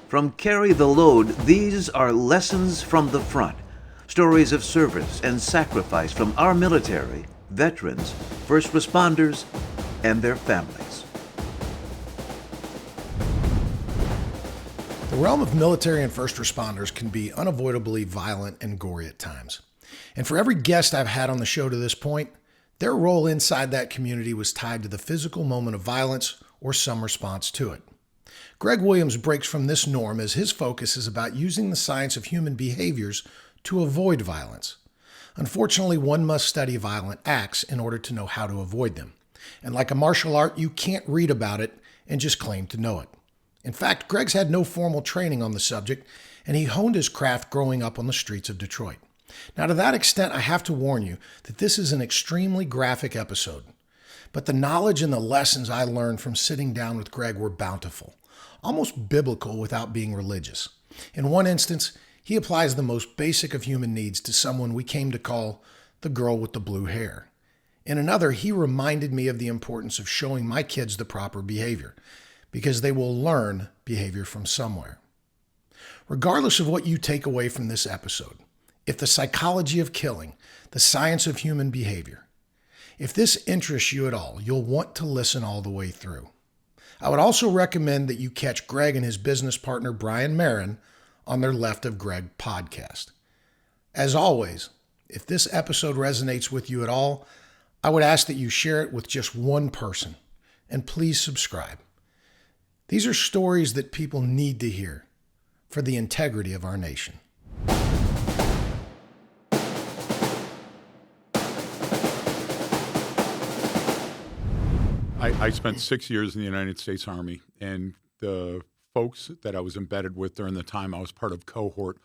From Carry the Load, these are lessons from the front. Stories of service and sacrifice from our military, veterans, first responders, and their families. The realm of military and first responders can be unavoidably violent and gory at times. And for every guest I've had on the show to this point, their role inside that community was tied to the physical moment of violence or some response to it. Greg Williams breaks from this norm as his focus is about using the science of human behaviors to avoid violence. Unfortunately, one must study violent acts in order to know how to avoid them. And like a martial art, you can't read about it and just claim to know it. In fact, Greg's had no formal training on the subject, and he honed his craft growing up on the streets of Detroit. Now, to that extent, I have to warn you that this is an extremely graphic episode. But the knowledge and the lessons I learned from sitting down with Greg were bountiful, almost biblical without being religious. In one instance, he applies the most basic of human needs to someone we came to call the girl with the blue hair. In another, he reminded me of the importance of showing my kids the proper behavior, because they will learn behavior from somewhere. Regardless of what you take away from this episode, if the psychology of killing, the science of human behavior, if this interests you at all, you'll want to listen all the way through. I would also recommend that you catch Greg and his business partner, Brian Marin, on their Left of Greg podcast. As always, if this episode resonates with you at all, I would ask that you share it with just one person, and please subscribe. These are stories that people need to hear for the integrity of our nation. I spent 6 years in the United States Army, and the folks that I was embedded with during the time I was part of cohort,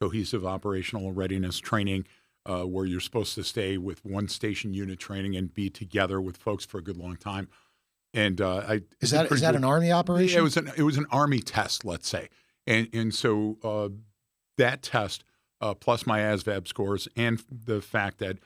cohesive operational readiness training, where you're supposed to stay with one station unit training and be together with folks for a good long time. And is that an Army operation? Yeah, it was an Army test, let's say, and so that test plus my ASVAB scores and the fact that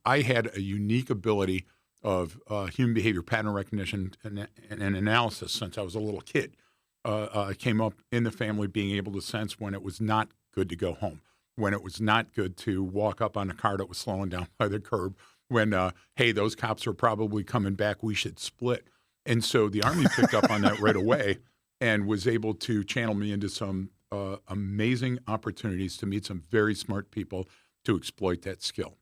I had a unique ability of human behavior pattern recognition and analysis since I was a little kid. I came up in the family being able to sense when it was not good to go home, when it was not good to walk up on a car that was slowing down by the curb, when, hey, those cops are probably coming back, we should split. And so the Army picked up on that right away and was able to channel me into some amazing opportunities to meet some very smart people to exploit that skill.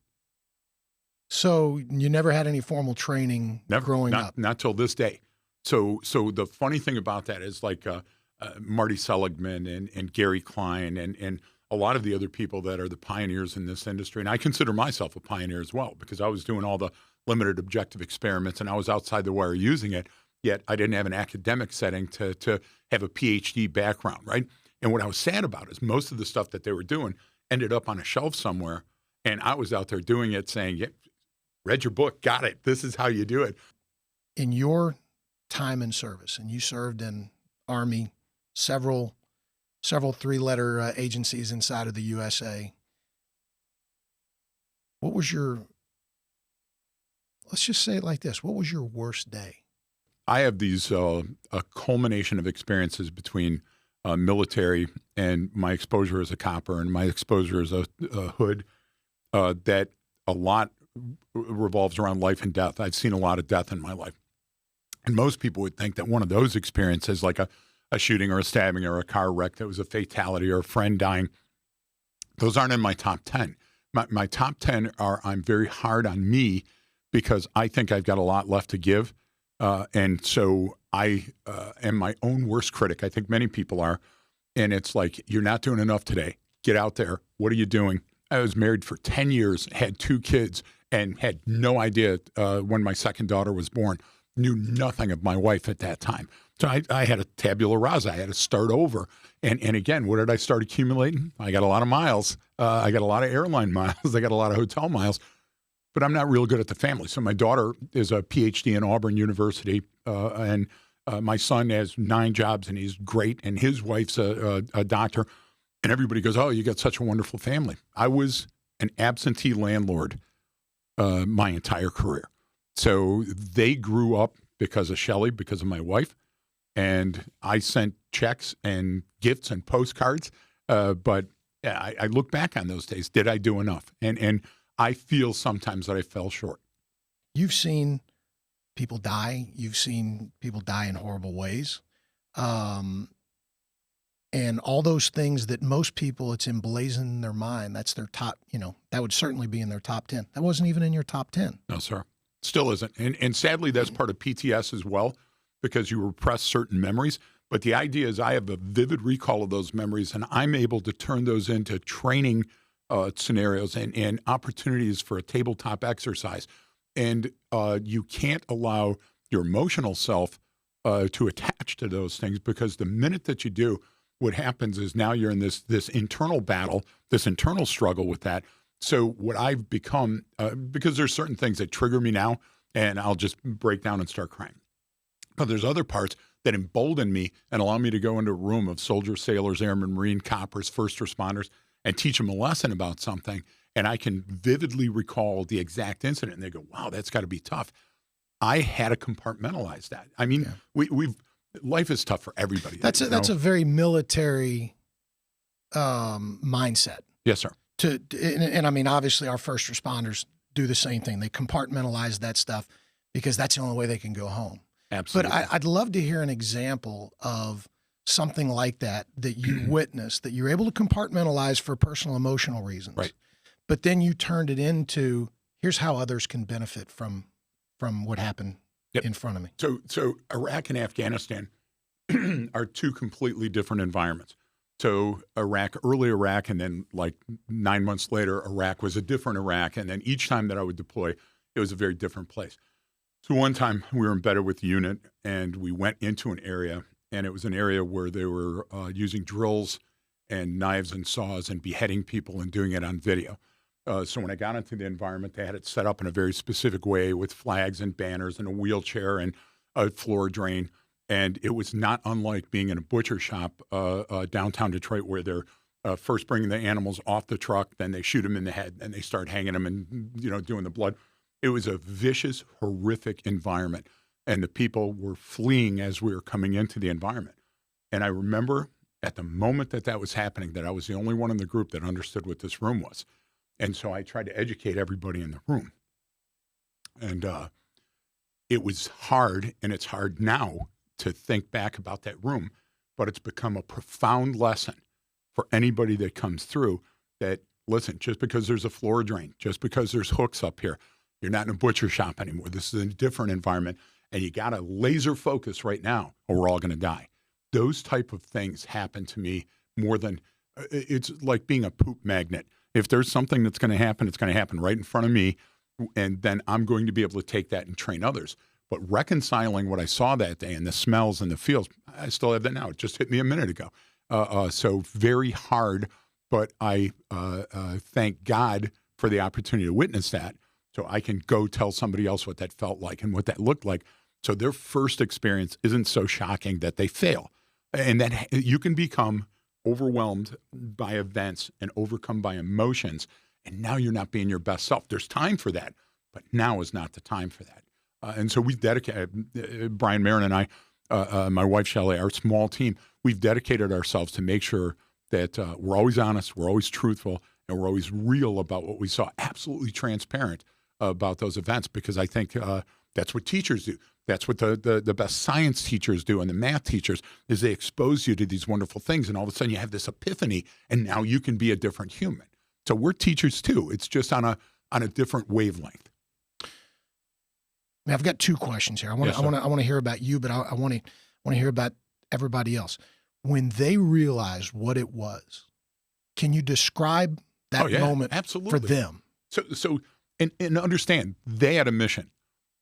So you never had any formal training growing up? Not till this day. So the funny thing about that is like Marty Seligman and Gary Klein and a lot of the other people that are the pioneers in this industry, and I consider myself a pioneer as well because I was doing all the limited objective experiments and I was outside the wire using it, yet I didn't have an academic setting to have a PhD background, right? And what I was sad about is most of the stuff that they were doing ended up on a shelf somewhere, and I was out there doing it saying, yeah, read your book, got it. This is how you do it. In your time in service, and you served in Army, several three-letter agencies inside of the USA, what was let's just say it like this, what was your worst day? I have these, a culmination of experiences between military and my exposure as a copper and my exposure as a hood that a lot revolves around life and death. I've seen a lot of death in my life. And most people would think that one of those experiences, like a shooting or a stabbing or a car wreck that was a fatality or a friend dying, those aren't in my top 10. My top 10 are I'm very hard on me because I think I've got a lot left to give. And so I am my own worst critic. I think many people are. And it's like, you're not doing enough today. Get out there. What are you doing? I was married for 10 years, had 2 kids, and had no idea when my second daughter was born, knew nothing of my wife at that time. So I had a tabula rasa. I had to start over. And again, what did I start accumulating? I got a lot of miles. I got a lot of airline miles. I got a lot of hotel miles. But I'm not real good at the family. So my daughter is a PhD in Auburn University, and my son has 9 jobs, and he's great, and his wife's a doctor. And everybody goes, oh, you got such a wonderful family. I was an absentee landlord my entire career. So they grew up because of Shelley, because of my wife. And I sent checks and gifts and postcards. But I look back on those days. Did I do enough? And I feel sometimes that I fell short. You've seen people die. You've seen people die in horrible ways. And all those things that most people, it's emblazoned in their mind. That's their top, that would certainly be in their top 10. That wasn't even in your top 10. No, sir. Still isn't. And sadly, that's part of PTS as well, because you repress certain memories. But the idea is I have a vivid recall of those memories, and I'm able to turn those into training scenarios and opportunities for a tabletop exercise. And you can't allow your emotional self to attach to those things, because the minute that you do, what happens is now you're in this internal battle, this internal struggle with that. So what I've become, because there's certain things that trigger me now, and I'll just break down and start crying. But there's other parts that embolden me and allow me to go into a room of soldiers, sailors, airmen, Marine, coppers, first responders, and teach them a lesson about something. And I can vividly recall the exact incident, and they go, wow, that's got to be tough. I had to compartmentalize that. I mean, life is tough for everybody. That's a very military mindset. Yes, sir. And I mean, obviously our first responders do the same thing. They compartmentalize that stuff because that's the only way they can go home. Absolutely. But I'd love to hear an example of something like that you witnessed, that you're able to compartmentalize for personal emotional reasons. Right. But then you turned it into, here's how others can benefit from what happened in front of me. So Iraq and Afghanistan are two completely different environments. So early Iraq, and then like 9 months later, Iraq was a different Iraq. And then each time that I would deploy, it was a very different place. So one time we were embedded with the unit, and we went into an area, and it was an area where they were using drills and knives and saws and beheading people and doing it on video. So when I got into the environment, they had it set up in a very specific way with flags and banners and a wheelchair and a floor drain. And it was not unlike being in a butcher shop downtown Detroit, where they're first bringing the animals off the truck, then they shoot them in the head, and they start hanging them and doing the blood. It was a vicious, horrific environment, and the people were fleeing as we were coming into the environment. And I remember at the moment that was happening, that I was the only one in the group that understood what this room was. And so I tried to educate everybody in the room. And it was hard, and it's hard now to think back about that room, but it's become a profound lesson for anybody that comes through that, listen, just because there's a floor drain, just because there's hooks up here, you're not in a butcher shop anymore. This is a different environment, and you got to laser focus right now, or we're all going to die. Those type of things happen to me more than, it's like being a poop magnet. If there's something that's going to happen, it's going to happen right in front of me, and then I'm going to be able to take that and train others. But reconciling what I saw that day and the smells and the feels, I still have that now. It just hit me a minute ago. So very hard, but I thank God for the opportunity to witness that, so I can go tell somebody else what that felt like and what that looked like. So their first experience isn't so shocking that they fail. And that you can become overwhelmed by events and overcome by emotions, and now you're not being your best self. There's time for that, but now is not the time for that. And so we've dedicated, Brian Marin and I, my wife Shelley, our small team, we've dedicated ourselves to make sure that we're always honest, we're always truthful, and we're always real about what we saw, absolutely transparent about those events, because I think that's what teachers do. That's what the best science teachers do, and the math teachers, is they expose you to these wonderful things, and all of a sudden you have this epiphany, and now you can be a different human. So we're teachers too. It's just on a different wavelength. I've got two questions here. I want to hear about you, but I want to hear about everybody else. When they realized what it was, can you describe that moment absolutely. For them? So and understand, they had a mission.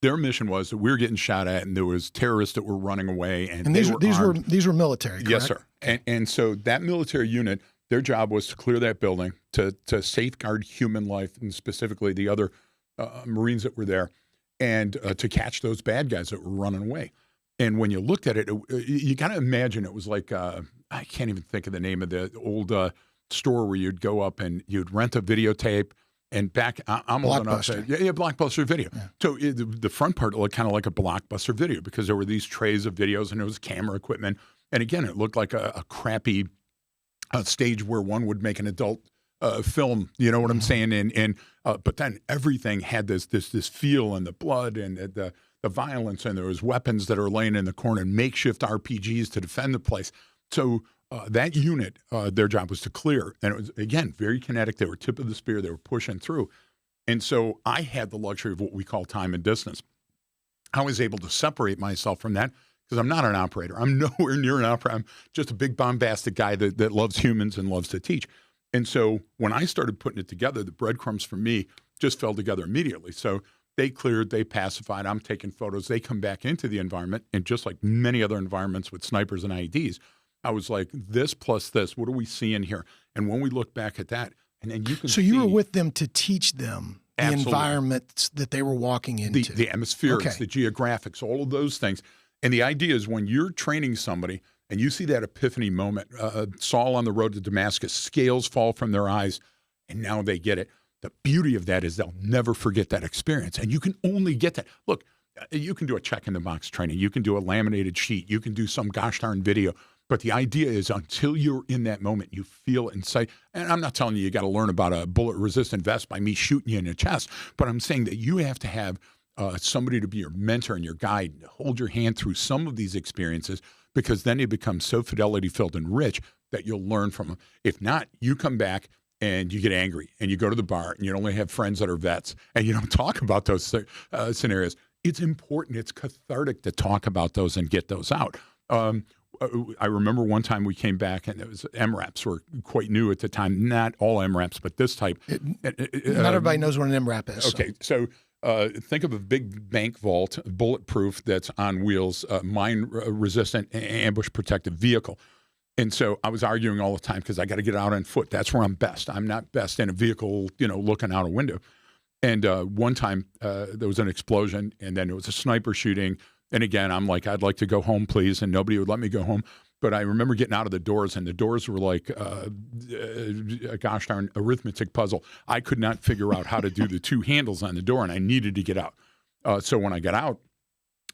Their mission was that we were getting shot at, and there was terrorists that were running away, and these were military, correct? Yes, sir. And so that military unit, their job was to clear that building, to safeguard human life, and specifically the other Marines that were there, and to catch those bad guys that were running away. And when you looked at it, you got to imagine it was like, I can't even think of the name of the old store where you'd go up and you'd rent a videotape, And back, I'm old enough to, Blockbuster video. Yeah. So the front part looked kind of like a Blockbuster video because there were these trays of videos and it was camera equipment. And again, it looked like a crappy stage where one would make an adult film. You know what I'm saying? And but then everything had this feel and the blood and the violence, and there was weapons that are laying in the corner and makeshift RPGs to defend the place. So that unit, their job was to clear. And it was, again, very kinetic. They were tip of the spear. They were pushing through. And so I had the luxury of what we call time and distance. I was able to separate myself from that because I'm not an operator. I'm nowhere near an operator. I'm just a big bombastic guy that loves humans and loves to teach. And so when I started putting it together, the breadcrumbs for me just fell together immediately. So they cleared, they pacified, I'm taking photos. They come back into the environment. And just like many other environments with snipers and IEDs, I was like, this plus this, what are we seeing here? And when we look back at that, and then you can So you were with them to teach them the environments that they were walking into. The atmospherics, the geographics, all of those things. And the idea is when you're training somebody and you see that epiphany moment, Saul on the road to Damascus, scales fall from their eyes, and now they get it. The beauty of that is they'll never forget that experience. And you can only get that. Look, you can do a check-in-the-box training. You can do a laminated sheet. You can do some gosh darn video. But the idea is until you're in that moment, you feel it inside. And I'm not telling you got to learn about a bullet-resistant vest by me shooting you in the chest, but I'm saying that you have to have somebody to be your mentor and your guide, and hold your hand through some of these experiences, because then they become so fidelity-filled and rich that you'll learn from them. If not, you come back and you get angry and you go to the bar and you only have friends that are vets and you don't talk about those scenarios. It's important. It's cathartic to talk about those and get those out. I remember one time we came back and it was MRAPs were quite new at the time. Not all MRAPs, but this type. Not everybody knows what an MRAP is. Okay, so think of a big bank vault, bulletproof, that's on wheels, mine-resistant, ambush protective vehicle. And so I was arguing all the time because I got to get out on foot. That's where I'm best. I'm not best in a vehicle, looking out a window. And one time there was an explosion, and then there was a sniper shooting. And again, I'm like, I'd like to go home, please. And nobody would let me go home. But I remember getting out of the doors, and the doors were like a gosh darn arithmetic puzzle. I could not figure out how to do the two handles on the door, and I needed to get out. So when I got out,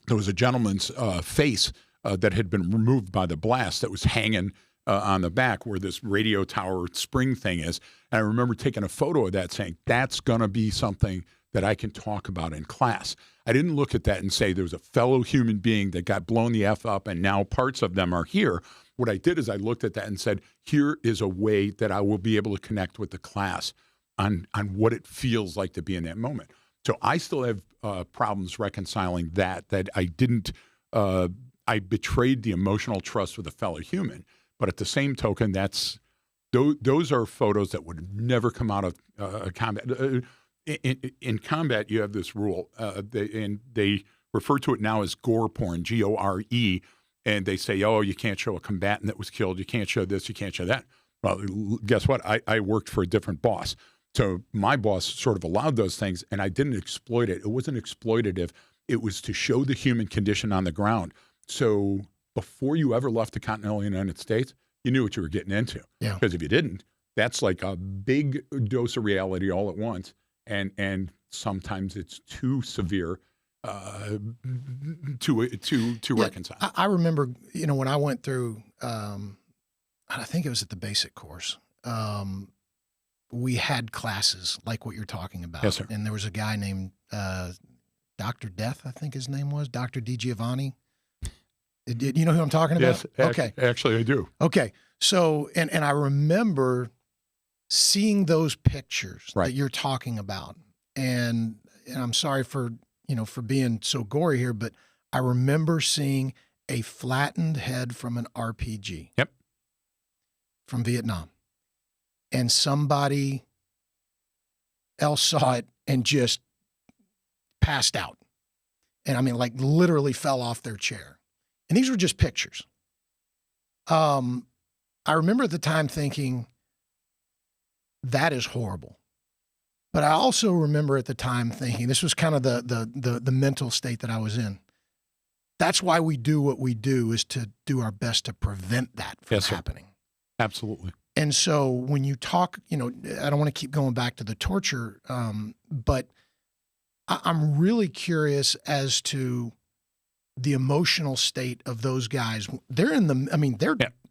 there was a gentleman's face that had been removed by the blast that was hanging on the back where this radio tower spring thing is. And I remember taking a photo of that saying, that's going to be something that I can talk about in class. I didn't look at that and say there's a fellow human being that got blown the F up and now parts of them are here. What I did is I looked at that and said, here is a way that I will be able to connect with the class on what it feels like to be in that moment. So I still have problems reconciling that I didn't, I betrayed the emotional trust with a fellow human. But at the same token, those are photos that would never come out of combat. In combat, you have this rule, and they refer to it now as gore porn, G-O-R-E, and they say, oh, you can't show a combatant that was killed, you can't show this, you can't show that. Well, guess what? I worked for a different boss. So my boss sort of allowed those things, and I didn't exploit it. It wasn't exploitative. It was to show the human condition on the ground. So before you ever left the continental United States, you knew what you were getting into. Yeah. Because if you didn't, that's like a big dose of reality all at once. And sometimes it's too severe to reconcile. I remember, when I went through, I think it was at the basic course, we had classes like what you're talking about. Yes, sir. And there was a guy named Dr. Death, I think his name was, Dr. D. Giovanni. You know who I'm talking about? Yes, okay. Actually, I do. Okay. So, and I remember seeing those pictures that you're talking about. And I'm sorry for being so gory here, but I remember seeing a flattened head from an RPG. Yep. From Vietnam. And somebody else saw it and just passed out. And I mean, like literally fell off their chair. And these were just pictures. I remember at the time thinking, that is horrible. But I also remember at the time thinking, this was kind of the mental state that I was in. That's why we do what we do, is to do our best to prevent that from happening. Absolutely. And so when you talk, I don't want to keep going back to the torture, but I'm really curious as to the emotional state of those guys. They're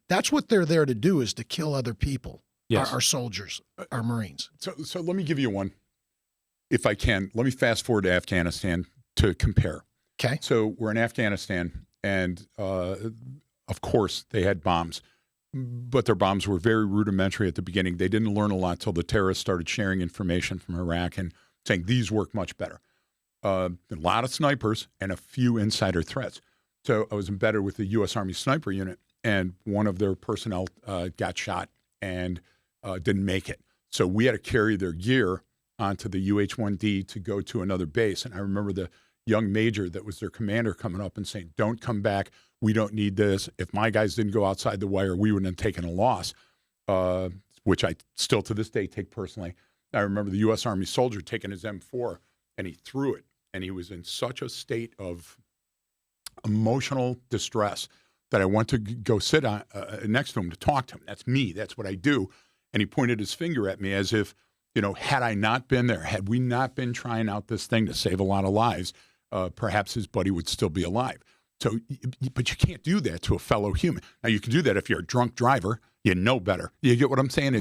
that's what they're there to do, is to kill other people, Yes. our soldiers, our Marines. So let me give you one, if I can. Let me fast forward to Afghanistan to compare. Okay. So we're in Afghanistan, and of course they had bombs, but their bombs were very rudimentary at the beginning. They didn't learn a lot till the terrorists started sharing information from Iraq and saying these work much better. A lot of snipers and a few insider threats. So I was embedded with the U.S. Army sniper unit, and one of their personnel got shot and didn't make it. So we had to carry their gear onto the UH-1D to go to another base. And I remember the young major that was their commander coming up and saying, "Don't come back. We don't need this. If my guys didn't go outside the wire, we wouldn't have taken a loss," which I still to this day take personally. I remember the U.S. Army soldier taking his M4 and he threw it. And he was in such a state of emotional distress that I went to go sit next to him to talk to him. That's me. That's what I do. And he pointed his finger at me as if, had I not been there, had we not been trying out this thing to save a lot of lives, perhaps his buddy would still be alive. So, but you can't do that to a fellow human. Now, you can do that if you're a drunk driver. You know better. You get what I'm saying?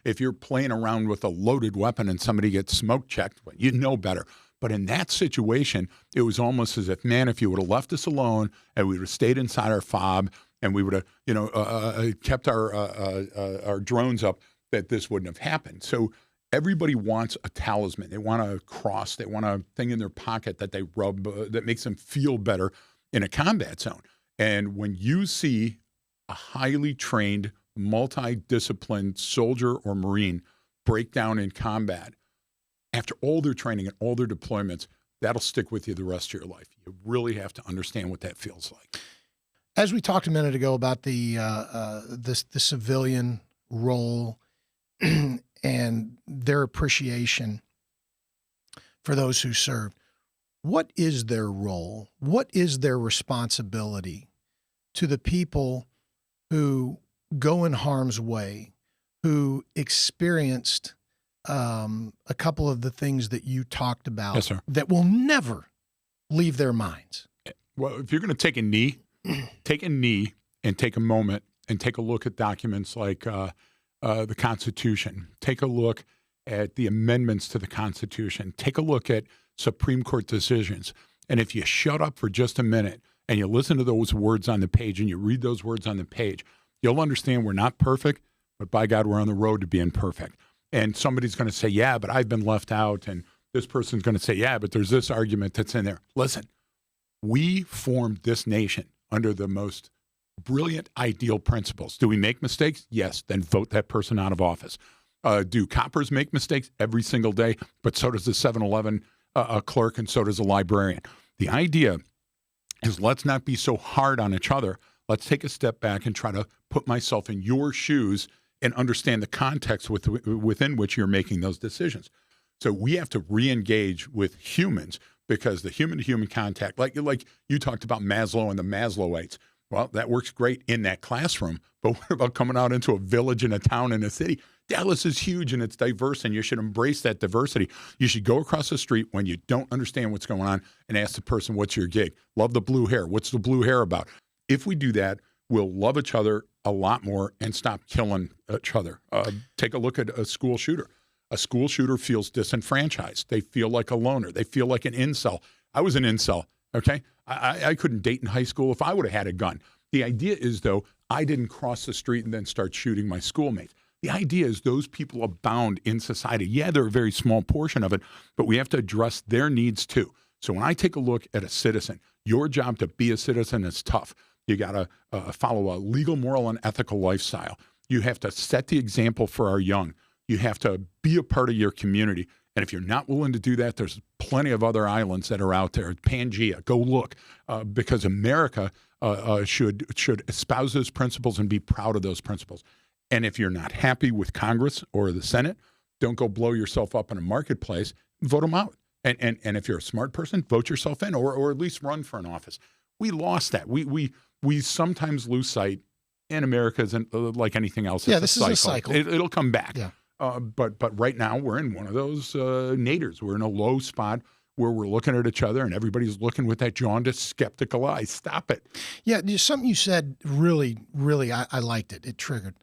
If you're playing around with a loaded weapon and somebody gets smoke checked, you know better. But in that situation, it was almost as if, man, if you would have left us alone and we would have stayed inside our fob and we would have, kept our drones up, that this wouldn't have happened. So everybody wants a talisman. They want a cross. They want a thing in their pocket that they rub that makes them feel better in a combat zone. And when you see a highly trained, multidisciplined soldier or Marine break down in combat, after all their training and all their deployments, that'll stick with you the rest of your life. You really have to understand what that feels like. As we talked a minute ago about the civilian role and their appreciation for those who served, what is their role? What is their responsibility to the people who go in harm's way, who experienced a couple of the things that you talked about, yes, sir, that will never leave their minds? Well, if you're going to take a knee and take a moment and take a look at documents like the Constitution, take a look at the amendments to the Constitution, take a look at Supreme Court decisions. And if you shut up for just a minute and you listen to those words on the page and you read those words on the page, you'll understand we're not perfect, but by God, we're on the road to being perfect. And somebody's going to say, yeah, but I've been left out. And this person's going to say, yeah, but there's this argument that's in there. Listen, we formed this nation under the most brilliant, ideal principles. Do we make mistakes? Yes. Then vote that person out of office. Do coppers make mistakes? Every single day. But so does the 7-Eleven clerk, and so does a librarian. The idea is, let's not be so hard on each other. Let's take a step back and try to put myself in your shoes and understand the context within which you're making those decisions. So we have to re-engage with humans, because the human-to-human contact, like you talked about Maslow and the Maslowites, well, that works great in that classroom, but what about coming out into a village and a town and a city? Dallas is huge and it's diverse, and you should embrace that diversity. You should go across the street when you don't understand what's going on and ask the person, what's your gig? Love the blue hair. What's the blue hair about? If we do that, we'll love each other a lot more and stop killing each other. Take a look at a school shooter. A school shooter feels disenfranchised. They feel like a loner. They feel like an incel. I was an incel, okay? I couldn't date in high school if I would have had a gun. The idea is, though, I didn't cross the street and then start shooting my schoolmates. The idea is those people abound in society. Yeah, they're a very small portion of it, but we have to address their needs too. So when I take a look at a citizen, your job to be a citizen is tough. You got to follow a legal, moral, and ethical lifestyle. You have to set the example for our young. You have to be a part of your community. And if you're not willing to do that, there's plenty of other islands that are out there. Pangea, go look, because America should espouse those principles and be proud of those principles. And if you're not happy with Congress or the Senate, don't go blow yourself up in a marketplace. Vote them out. And if you're a smart person, vote yourself in, or at least run for an office. We lost that. We sometimes lose sight And America isn't like anything else. Yeah, it's this is a cycle. It'll come back. Yeah. But right now we're in one of those naders. We're in a low spot where we're looking at each other and everybody's looking with that jaundiced, skeptical eye. Stop it. Yeah, there's something you said really, really, I liked it. It triggered.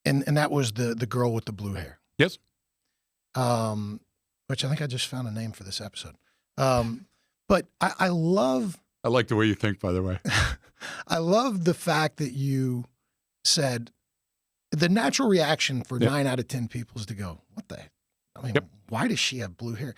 And that was the girl with the blue hair. Yes. Which I think I just found a name for this episode. But I love... I like the way you think, by the way. I love the fact that you said the natural reaction for 9 out of 10 people is to go, what the heck? I mean, why does she have blue hair?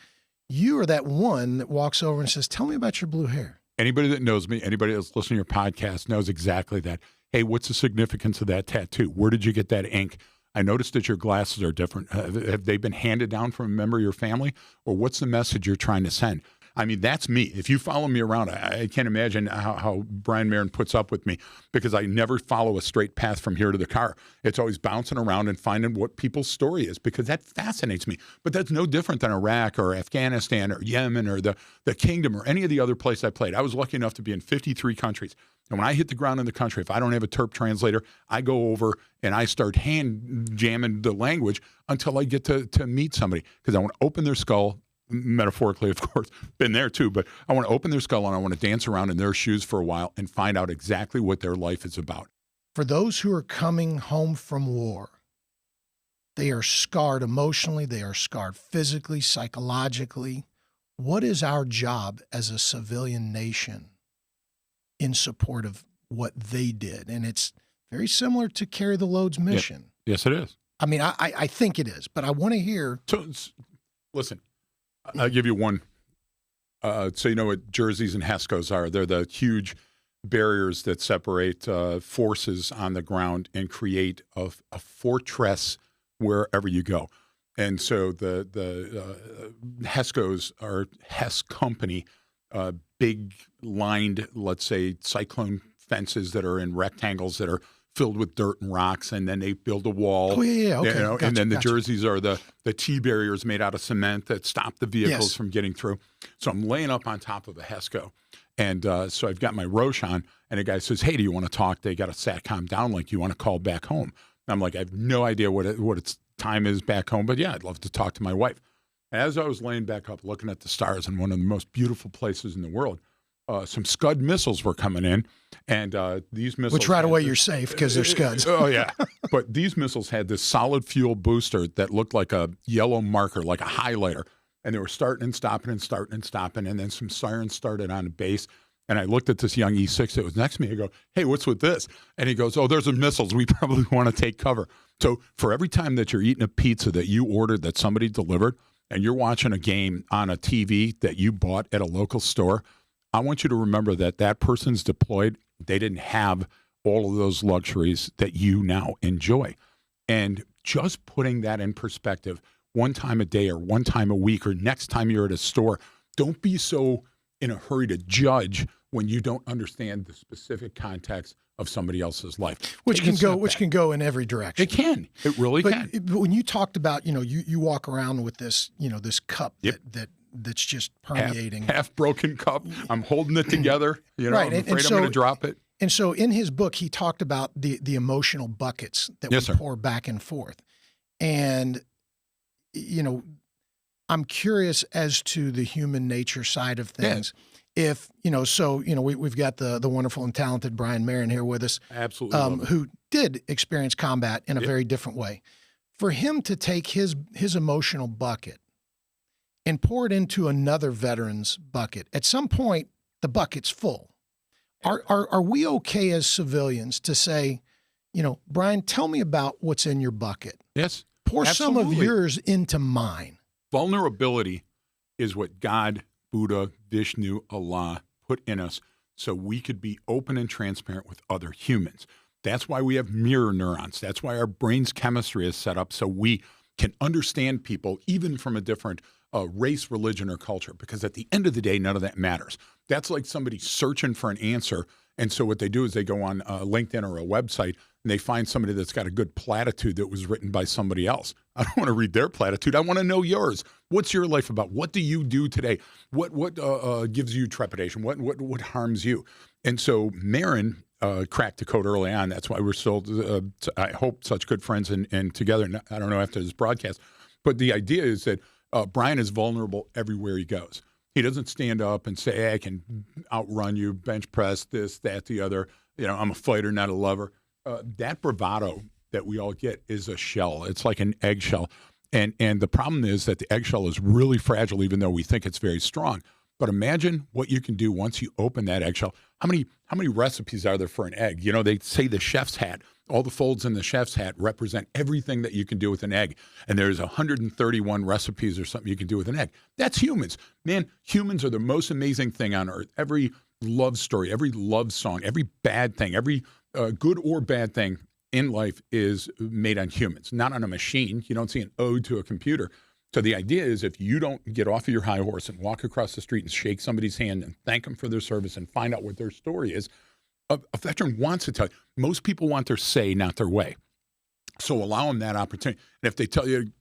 You are that one that walks over and says, tell me about your blue hair. Anybody that knows me, anybody that's listening to your podcast knows exactly that. Hey, what's the significance of that tattoo? Where did you get that ink? I noticed that your glasses are different. Have they been handed down from a member of your family? Or what's the message you're trying to send? I mean, that's me. If you follow me around, I can't imagine how Brian Marin puts up with me because I never follow a straight path from here to the car. It's always bouncing around and finding what people's story is because that fascinates me. But that's no different than Iraq or Afghanistan or Yemen or the Kingdom or any of the other places I played. I was lucky enough to be in 53 countries. And when I hit the ground in the country, if I don't have a Terp translator, I go over and I start hand jamming the language until I get to meet somebody because I want to open their skull. Metaphorically, of course, been there too, but I want to open their skull and I want to dance around in their shoes for a while and find out exactly what their life is about. For those who are coming home from war, they are scarred emotionally, they are scarred physically, psychologically. What is our job as a civilian nation in support of what they did? And it's very similar to Carry the Load's mission. Yes, it is. I mean, I think it is, but I want to hear. So, listen. I'll give you one. So you know what jerseys and HESCOs are. They're the huge barriers that separate forces on the ground and create a fortress wherever you go. And so the HESCOs are Hess Company, big lined, let's say, cyclone fences that are in rectangles that are filled with dirt and rocks, and then they build a wall. Oh, yeah, okay. Gotcha, and then the jerseys are the T-barriers made out of cement that stop the vehicles from getting through. So I'm laying up on top of a HESCO, and so I've got my Roche on, and a guy says, hey, do you want to talk? They got a SATCOM downlink. You want to call back home? And I'm like, I have no idea what its time is back home, but yeah, I'd love to talk to my wife. As I was laying back up looking at the stars in one of the most beautiful places in the world, some Scud missiles were coming in, and these missiles... Which right away you're safe because they're Scuds. Oh, yeah. But these missiles had this solid fuel booster that looked like a yellow marker, like a highlighter, and they were starting and stopping and starting and stopping, and then some sirens started on the base, and I looked at this young E6 that was next to me. I go, hey, what's with this? And he goes, oh, there's the missiles. We probably want to take cover. So for every time that you're eating a pizza that you ordered that somebody delivered, and you're watching a game on a TV that you bought at a local store, I want you to remember that that person's deployed. They didn't have all of those luxuries that you now enjoy. And just putting that in perspective, one time a day or one time a week or next time you're at a store, don't be so in a hurry to judge when you don't understand the specific context of somebody else's life. Which can go in every direction. It can. It really can. But when you talked about, you walk around with this, this cup that's just permeating. Half broken cup. I'm holding it together. Right. I'm afraid I'm going to drop it. And so in his book, he talked about the emotional buckets that we pour back and forth. And, I'm curious as to the human nature side of things. Yeah. If, we've got the wonderful and talented Brian Marin here with us. Absolutely. Who did experience combat in a very different way. For him to take his emotional bucket and pour it into another veteran's bucket, at some point, the bucket's full. Are we okay as civilians to say, Brian, tell me about what's in your bucket? Yes. Pour some of yours into mine. Vulnerability is what God, Buddha, Vishnu, Allah put in us so we could be open and transparent with other humans. That's why we have mirror neurons. That's why our brain's chemistry is set up so we can understand people even from a different race, religion, or culture, because at the end of the day, none of that matters. That's like somebody searching for an answer. And so what they do is they go on LinkedIn or a website and they find somebody that's got a good platitude that was written by somebody else. I don't want to read their platitude. I want to know yours. What's your life about? What do you do today? What gives you trepidation? What harms you? And so Marin cracked the code early on. That's why we're still, I hope, such good friends and together. I don't know after this broadcast. But the idea is that Brian is vulnerable everywhere he goes. He doesn't stand up and say, hey, I can outrun you, bench press, this, that, the other. I'm a fighter, not a lover. That bravado that we all get is a shell. It's like an eggshell. And the problem is that the eggshell is really fragile, even though we think it's very strong. But imagine what you can do once you open that eggshell. How many recipes are there for an egg? They say the chef's hat. All the folds in the chef's hat represent everything that you can do with an egg. And there's 131 recipes or something you can do with an egg. That's humans. Man, humans are the most amazing thing on earth. Every love story, every love song, every bad thing, every good or bad thing in life is made on humans, not on a machine. You don't see an ode to a computer. So the idea is if you don't get off of your high horse and walk across the street and shake somebody's hand and thank them for their service and find out what their story is, a veteran wants to tell you. Most people want their say, not their way. So allow them that opportunity. And if they tell you,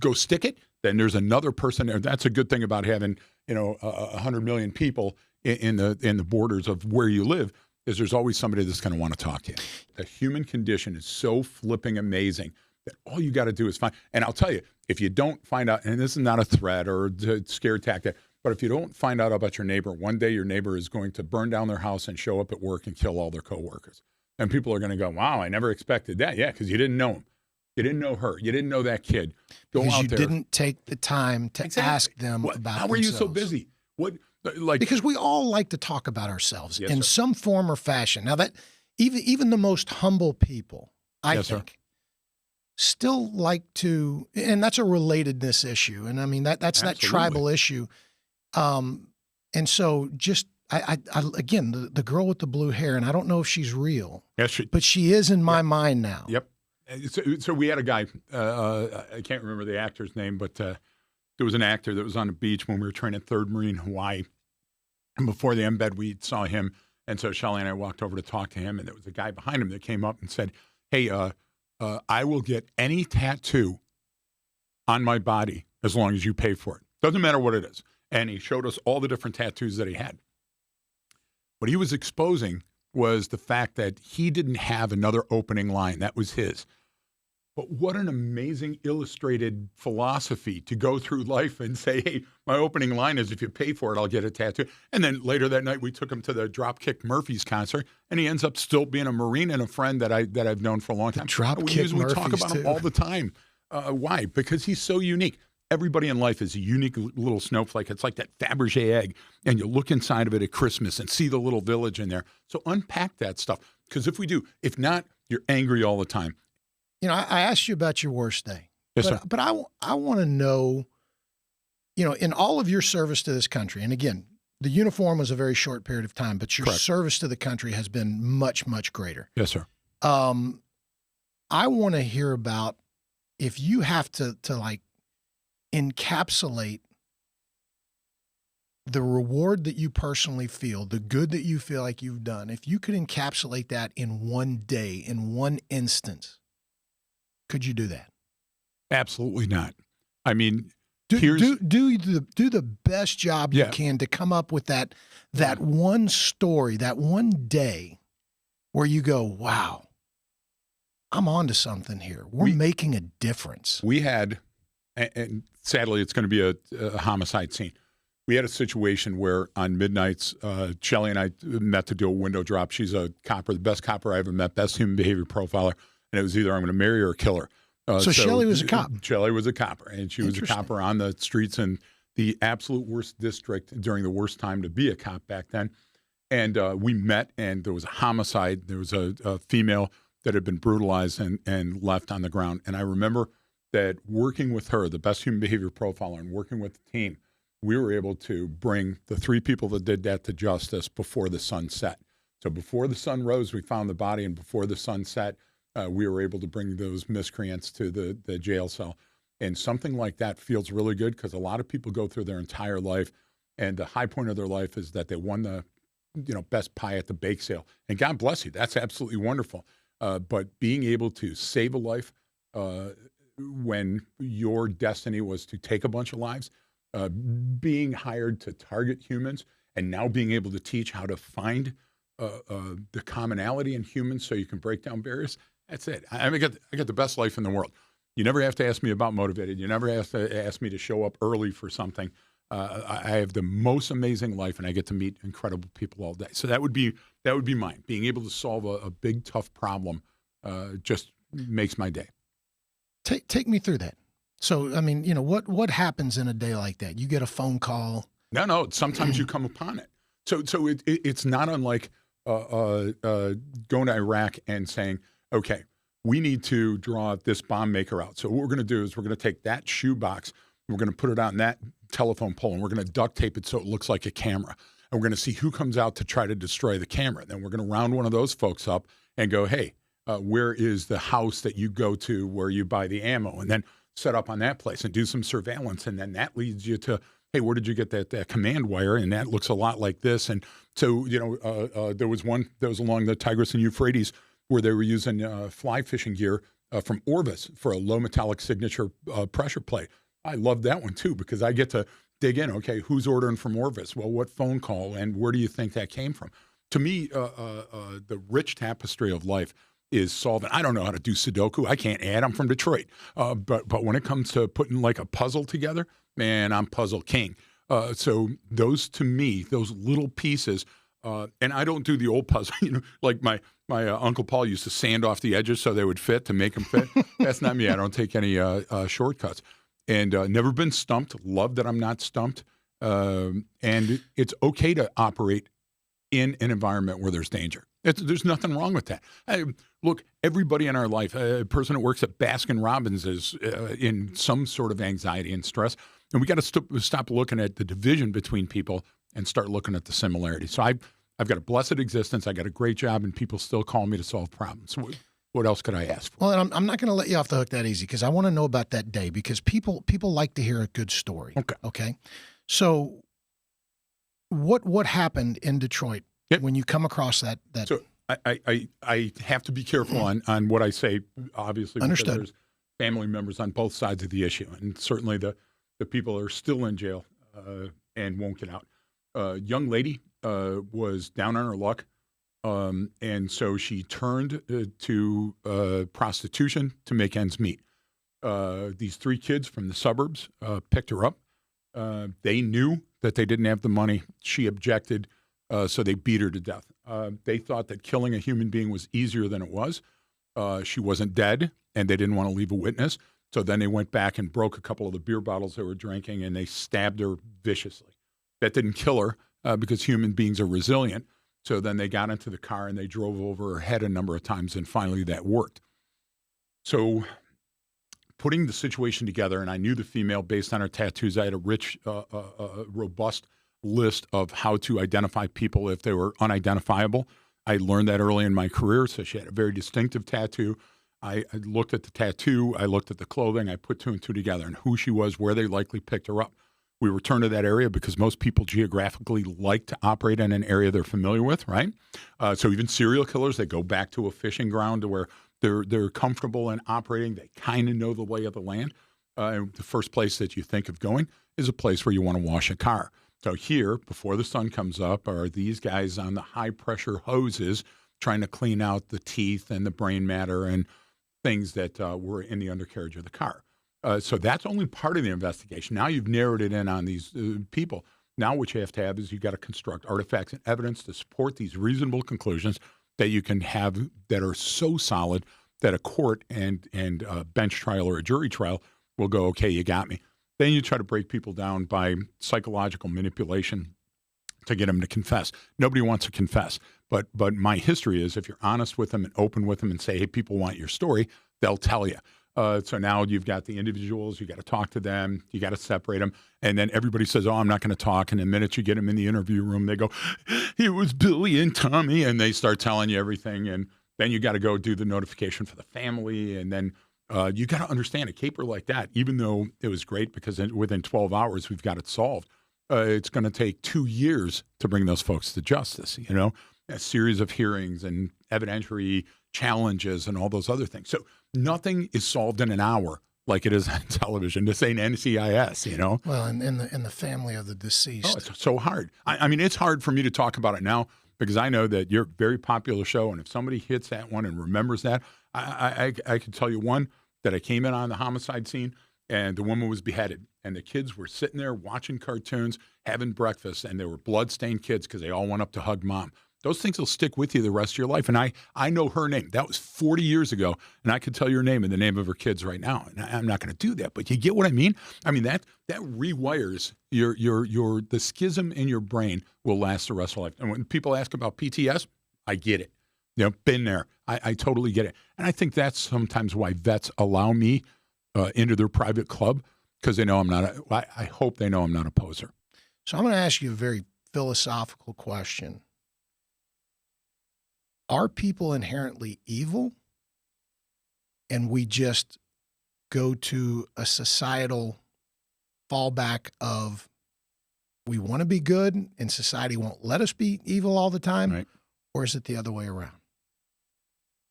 go stick it, then there's another person there. That's a good thing about having 100 million people in the borders of where you live, is there's always somebody that's going to want to talk to you. The human condition is so flipping amazing that all you got to do is find. And I'll tell you, if you don't find out, and this is not a threat or a scare tactic, but if you don't find out about your neighbor, one day your neighbor is going to burn down their house and show up at work and kill all their coworkers. And people are going to go, wow, I never expected that. Yeah, because you didn't know him. You didn't know her. You didn't know that kid. Because you didn't take the time to ask them about how were you so busy? Because we all like to talk about ourselves in sir. some form or fashion. Now that even the most humble people, I think, still like to, and that's a relatedness issue. And I mean, that's Absolutely. that tribal issue. And so just, I again, the girl with the blue hair, and I don't know if she's real, but she is in my mind now. Yep. So we had a guy, I can't remember the actor's name, but there was an actor that was on the beach when we were training at 3rd Marine Hawaii. And before the embed, we saw him. And so Shelly and I walked over to talk to him, and there was a guy behind him that came up and said, hey, I will get any tattoo on my body as long as you pay for it. Doesn't matter what it is. And he showed us all the different tattoos that he had. What he was exposing was the fact that he didn't have another opening line. That was his. But what an amazing illustrated philosophy to go through life and say, hey, my opening line is if you pay for it, I'll get a tattoo. And then later that night, we took him to the Dropkick Murphys concert, and he ends up still being a Marine and a friend that I've known for a long time. We talk about him all the time. Why? Because he's so unique. Everybody in life is a unique little snowflake. It's like that Fabergé egg, and you look inside of it at Christmas and see the little village in there. So unpack that stuff, because if not, you're angry all the time. I asked you about your worst day. Yes, sir. But I want to know, in all of your service to this country, and again, the uniform was a very short period of time, but your Correct. service to the country has been much, much greater. Yes, sir. I want to hear about if you have to like encapsulate the reward that you personally feel, the good that you feel like you've done, if you could encapsulate that in one day, in one instance, could you do that? Absolutely not. I mean, do the best job you can to come up with that one story, that one day where you go, wow, I'm onto something here. We're making a difference. We had, and sadly, it's going to be a homicide scene. We had a situation where on midnights, Shelly and I met to do a window drop. She's a copper, the best copper I ever met, best human behavior profiler. And it was either I'm going to marry her or kill her. So Shelly was a cop. Shelly was a copper, and she was a copper on the streets in the absolute worst district during the worst time to be a cop back then. And we met, and there was a homicide. There was a female that had been brutalized and left on the ground. And I remember that working with her, the best human behavior profiler, and working with the team, we were able to bring the 3 people that did that to justice before the sun set. So before the sun rose, we found the body, and before the sun set, we were able to bring those miscreants to the jail cell. And something like that feels really good, because a lot of people go through their entire life, and the high point of their life is that they won the best pie at the bake sale. And God bless you. That's absolutely wonderful. But being able to save a life when your destiny was to take a bunch of lives, being hired to target humans, and now being able to teach how to find the commonality in humans so you can break down barriers. That's it. I mean, I got the best life in the world. You never have to ask me about motivated. You never have to ask me to show up early for something. I have the most amazing life, and I get to meet incredible people all day. So that would be mine. Being able to solve a big, tough problem just makes my day. Take me through that. So, I mean, what happens in a day like that? You get a phone call. No. Sometimes you come upon it. So it's not unlike going to Iraq and saying, okay, we need to draw this bomb maker out. So what we're going to do is we're going to take that shoebox, and we're going to put it on that telephone pole, and we're going to duct tape it so it looks like a camera. And we're going to see who comes out to try to destroy the camera. Then we're going to round one of those folks up and go, hey, where is the house that you go to where you buy the ammo? And then set up on that place and do some surveillance. And then that leads you to, hey, where did you get that command wire? And that looks a lot like this. And so, there was one that was along the Tigris and Euphrates where they were using fly fishing gear from Orvis for a low metallic signature pressure plate. I love that one too, because I get to dig in. Okay, who's ordering from Orvis? Well, what phone call and where do you think that came from? To me, the rich tapestry of life is solving. I don't know how to do Sudoku. I can't add. I'm from Detroit. But when it comes to putting like a puzzle together, man, I'm puzzle king. So those, to me, those little pieces, and I don't do the old puzzle, like my Uncle Paul used to sand off the edges so they would fit to make them fit. That's not me. I don't take any shortcuts. And never been stumped. Love that I'm not stumped. And it's okay to operate in an environment where there's danger. There's nothing wrong with that. Look, everybody in our life, a person that works at Baskin Robbins is in some sort of anxiety and stress. And we got to stop looking at the division between people and start looking at the similarities. So I've got a blessed existence. I got a great job, and people still call me to solve problems. What else could I ask for? Well, and I'm not going to let you off the hook that easy, because I want to know about that day, because people like to hear a good story. Okay. So what happened in Detroit when you come across that? So I have to be careful on what I say, obviously. Understood. Because there's family members on both sides of the issue, and certainly the people are still in jail and won't get out. Young lady was down on her luck. And so she turned to prostitution to make ends meet. These three kids from the suburbs picked her up. They knew that they didn't have the money. She objected, so they beat her to death. They thought that killing a human being was easier than it was. She wasn't dead, and they didn't want to leave a witness. So then they went back and broke a couple of the beer bottles they were drinking, and they stabbed her viciously. That didn't kill her because human beings are resilient. So then they got into the car and they drove over her head a number of times, and finally that worked. So putting the situation together, and I knew the female based on her tattoos. I had a rich, robust list of how to identify people if they were unidentifiable. I learned that early in my career, so she had a very distinctive tattoo. I looked at the tattoo, I looked at the clothing, I put two and two together, and who she was, where they likely picked her up. We returned to that area because most people geographically like to operate in an area they're familiar with, right? So even serial killers, they go back to a fishing ground to where they're comfortable in operating. They kind of know the lay of the land. And the first place that you think of going is a place where you want to wash a car. So here, before the sun comes up, are these guys on the high-pressure hoses trying to clean out the teeth and the brain matter and things that were in the undercarriage of the car. So that's only part of the investigation. Now you've narrowed it in on these people. Now what you have to have is you've got to construct artifacts and evidence to support these reasonable conclusions that you can have that are so solid that a court and a bench trial or a jury trial will go, okay, you got me. Then you try to break people down by psychological manipulation to get them to confess. Nobody wants to confess. But my history is if you're honest with them and open with them and say, hey, people want your story, they'll tell you. So now you've got the individuals, you got to talk to them, you got to separate them. And then everybody says, oh, I'm not going to talk. And the minute you get them in the interview room, they go, it was Billy and Tommy. And they start telling you everything. And then you got to go do the notification for the family. And then you got to understand a caper like that, even though it was great because within 12 hours, we've got it solved. It's going to take 2 years to bring those folks to justice, a series of hearings and evidentiary challenges and all those other things. So nothing is solved in an hour like it is on television. This ain't NCIS, Well, and the family of the deceased. Oh, it's so hard. I mean, it's hard for me to talk about it now because I know that you're a very popular show, and if somebody hits that one and remembers that, I could tell you one that I came in on the homicide scene, and the woman was beheaded, and the kids were sitting there watching cartoons, having breakfast, and they were blood-stained kids because they all went up to hug mom. Those things will stick with you the rest of your life. And I know her name. That was 40 years ago, and I could tell your name and the name of her kids right now. And I'm not going to do that, but you get what I mean? I mean, that rewires the schism in your brain will last the rest of life. And when people ask about PTS, I get it. Been there. I totally get it. And I think that's sometimes why vets allow me into their private club, because they know I hope they know I'm not a poser. So I'm going to ask you a very philosophical question. Are people inherently evil, and we just go to a societal fallback of we want to be good and society won't let us be evil all the time? Right. Or is it the other way around?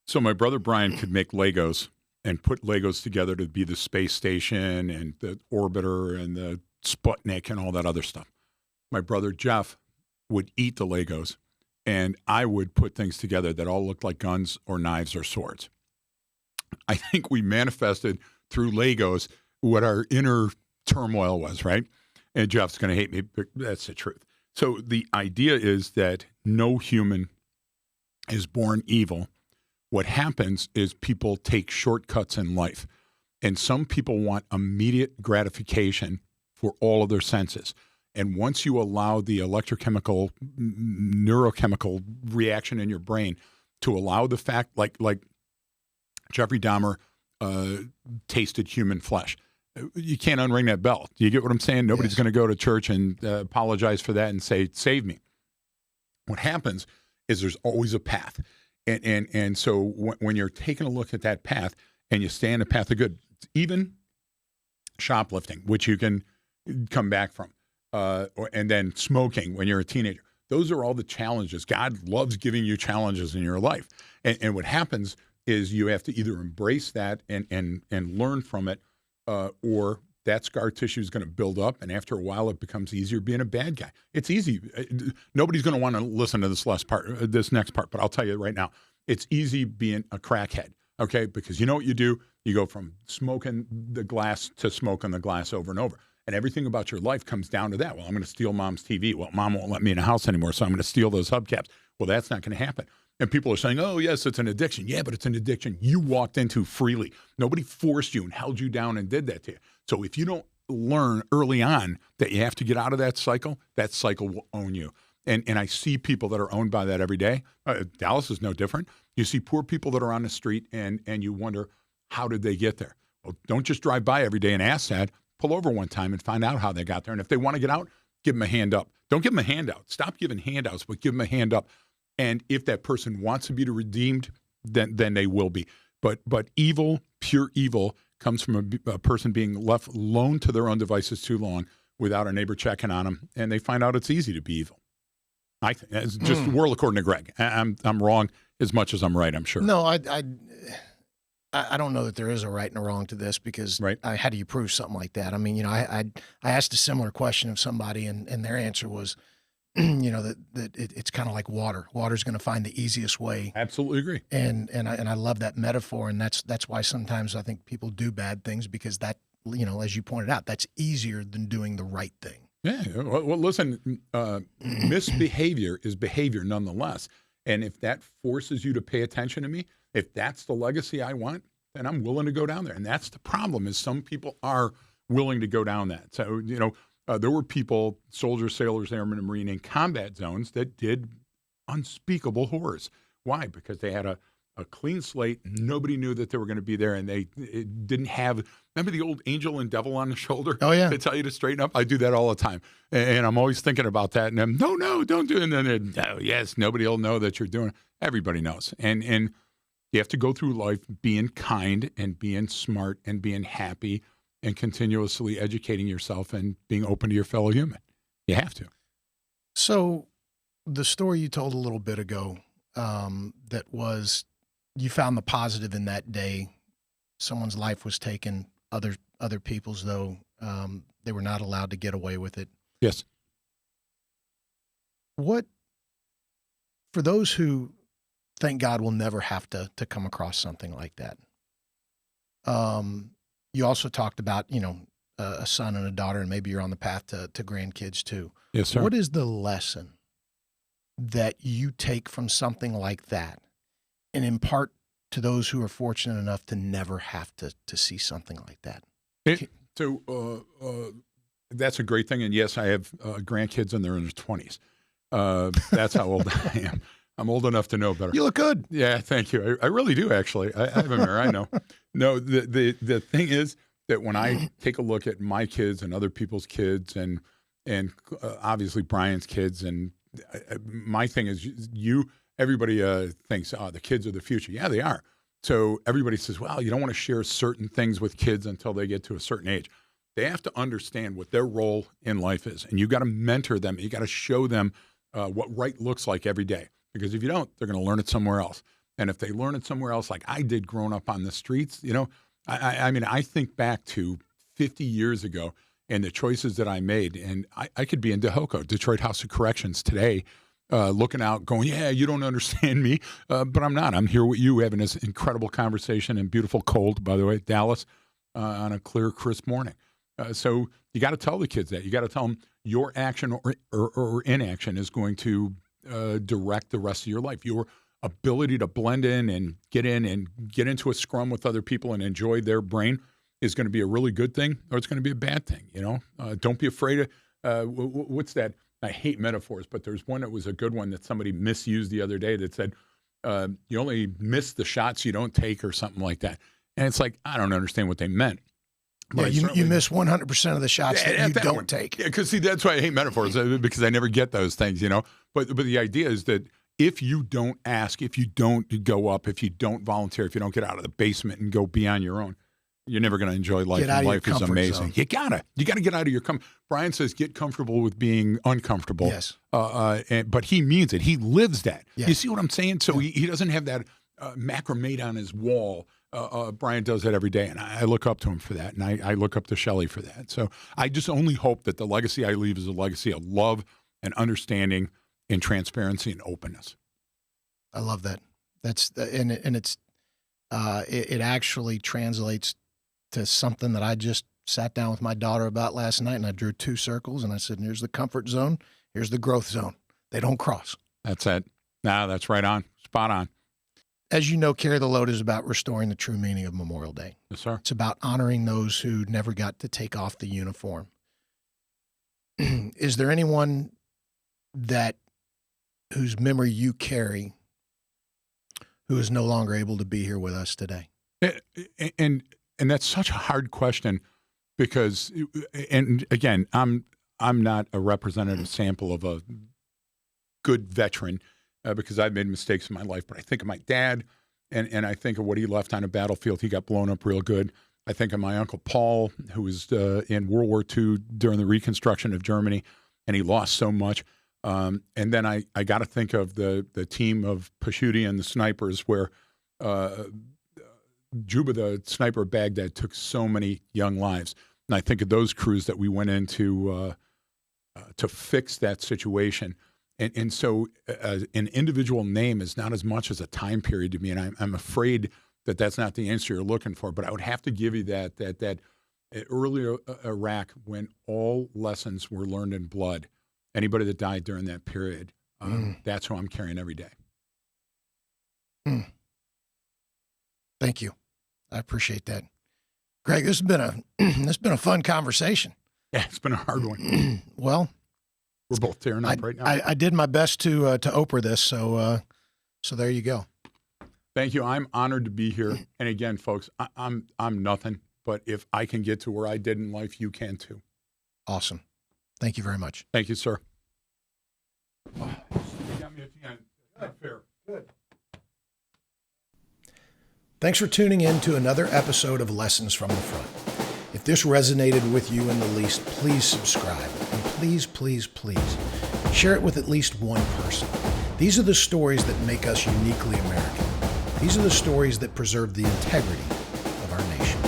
So my brother Brian could make Legos and put Legos together to be the space station and the orbiter and the Sputnik and all that other stuff. My brother Jeff would eat the Legos, and I would put things together that all looked like guns or knives or swords. I think we manifested through Legos what our inner turmoil was, right? And Jeff's going to hate me, but that's the truth. So the idea is that no human is born evil. What happens is people take shortcuts in life. And some people want immediate gratification for all of their senses. And once you allow the electrochemical, neurochemical reaction in your brain to allow the fact, like Jeffrey Dahmer tasted human flesh, you can't unring that bell. Do you get what I'm saying? Nobody's going to go to church and apologize for that and say, save me. What happens is there's always a path. And so when you're taking a look at that path and you stay on the path of good, even shoplifting, which you can come back from, and then smoking when you're a teenager, those are all the challenges. God loves giving you challenges in your life. And what happens is you have to either embrace that and learn from it, or that scar tissue is going to build up, and after a while it becomes easier being a bad guy. It's easy. Nobody's going to want to listen to this next part, but I'll tell you right now, it's easy being a crackhead, okay? Because you know what you do? You go from smoking the glass to smoking the glass over and over. And everything about your life comes down to that. Well, I'm going to steal mom's TV. Well, mom won't let me in the house anymore, so I'm going to steal those hubcaps. Well, that's not going to happen. And people are saying, oh, yes, it's an addiction. Yeah, but it's an addiction you walked into freely. Nobody forced you and held you down and did that to you. So if you don't learn early on that you have to get out of that cycle will own you. And I see people that are owned by that every day. Dallas is no different. You see poor people that are on the street, and you wonder, how did they get there? Well, don't just drive by every day and ask that. Pull over one time and find out how they got there. And if they want to get out, give them a hand up. Don't give them a handout. Stop giving handouts, but give them a hand up. And if that person wants to be redeemed, then they will be. But evil, pure evil, comes from a person being left alone to their own devices too long without a neighbor checking on them, and they find out it's easy to be evil. I think it's just the world according to Greg. I'm wrong as much as I'm right, I'm sure. No, I don't know that there is a right and a wrong to this, because how do you prove something like that? I mean, I asked a similar question of somebody, and their answer was, that it's kind of like water. Water's going to find the easiest way. Absolutely agree. And I love that metaphor, and that's why sometimes I think people do bad things, because that, as you pointed out, that's easier than doing the right thing. Yeah. Well, listen, misbehavior is behavior nonetheless. And if that forces you to pay attention to me, if that's the legacy I want, then I'm willing to go down there. And that's the problem, is some people are willing to go down that. So, there were people, soldiers, sailors, airmen, and Marine in combat zones that did unspeakable horrors. Why? Because they had a clean slate. Nobody knew that they were going to be there, and they didn't have, remember the old angel and devil on the shoulder? Oh, yeah. They tell you to straighten up. I do that all the time. And I'm always thinking about that. And I'm, no, don't do it. And then, oh, yes, nobody will know that you're doing it. Everybody knows. And you have to go through life being kind and being smart and being happy and continuously educating yourself and being open to your fellow human. You have to. So the story you told a little bit ago, that was, you found the positive in that day. Someone's life was taken, other people's, though, they were not allowed to get away with it. Yes. What for those who thank God will never have to come across something like that. You also talked about, a son and a daughter, and maybe you're on the path to grandkids too. Yes, sir. What is the lesson that you take from something like that and impart to those who are fortunate enough to never have to see something like that? That's a great thing. And yes, I have grandkids and they're in their 20s. That's how old I am. I'm old enough to know better. You look good. Yeah, thank you. I really do, actually. I have a mirror. I know. No, the thing is that when I take a look at my kids and other people's kids and obviously Brian's kids, and my thing is everybody thinks, the kids are the future. Yeah, they are. So everybody says, well, you don't want to share certain things with kids until they get to a certain age. They have to understand what their role in life is. And you got to mentor them. You got to show them what right looks like every day. Because if you don't, they're going to learn it somewhere else. And if they learn it somewhere else, like I did growing up on the streets, I mean, I think back to 50 years ago and the choices that I made. And I could be in DeHoco, Detroit House of Corrections today, looking out, going, yeah, you don't understand me. But I'm not. I'm here with you having this incredible conversation in beautiful cold, by the way, Dallas, on a clear, crisp morning. So you got to tell the kids that. You got to tell them your action or inaction is going to direct the rest of your life. Your ability to blend in and get into a scrum with other people and enjoy their brain is going to be a really good thing, or it's going to be a bad thing. Don't be afraid of what's that? I hate metaphors, but there's one that was a good one that somebody misused the other day that said, you only miss the shots you don't take, or something like that. And it's like, I don't understand what they meant. Yeah, you miss 100% of the shots that you don't take. Yeah, because see, that's why I hate metaphors, because I never get those things, But the idea is that if you don't ask, if you don't go up, if you don't volunteer, if you don't get out of the basement and go be on your own, you're never going to enjoy life. And life is amazing. Zone. You gotta get out of your comfort. Brian says, get comfortable with being uncomfortable. Yes. But he means it. He lives that. Yes. You see what I'm saying? So he doesn't have that macrame on his wall. Brian does that every day, and I look up to him for that, and I look up to Shelley for that. So I just only hope that the legacy I leave is a legacy of love and understanding and transparency and openness. I love that. It actually translates to something that I just sat down with my daughter about last night, and I drew 2 circles, and I said, here's the comfort zone, here's the growth zone. They don't cross. That's it. No, that's right on. Spot on. As you know, Carry the Load is about restoring the true meaning of Memorial Day. Yes, sir. It's about honoring those who never got to take off the uniform. Is there anyone whose memory you carry who is no longer able to be here with us today? And that's such a hard question because, and again, I'm not a representative sample of a good veteran. Because I've made mistakes in my life, but I think of my dad, and I think of what he left on a battlefield. He got blown up real good. I think of my Uncle Paul, who was in World War II during the reconstruction of Germany, and he lost so much. And then I got to think of the team of Pashuti and the snipers, where Juba, the sniper of Baghdad, took so many young lives. And I think of those crews that we went into to fix that situation. And so an individual name is not as much as a time period to me, and I'm afraid that that's not the answer you're looking for. But I would have to give you that earlier Iraq, when all lessons were learned in blood, anybody that died during that period, that's who I'm carrying every day. Thank you. I appreciate that. Greg, this has been a fun conversation. Yeah, it's been a hard one. Well, we're both tearing up right now. I did my best to Oprah this, so there you go. Thank you. I'm honored to be here. And again, folks, I'm nothing, but if I can get to where I did in life, you can too. Awesome. Thank you very much. Thank you, sir. Oh, you got me at the end. Not fair. Good. Thanks for tuning in to another episode of Lessons from the Front. If this resonated with you in the least, please subscribe. And please, please, please share it with at least one person. These are the stories that make us uniquely American. These are the stories that preserve the integrity of our nation.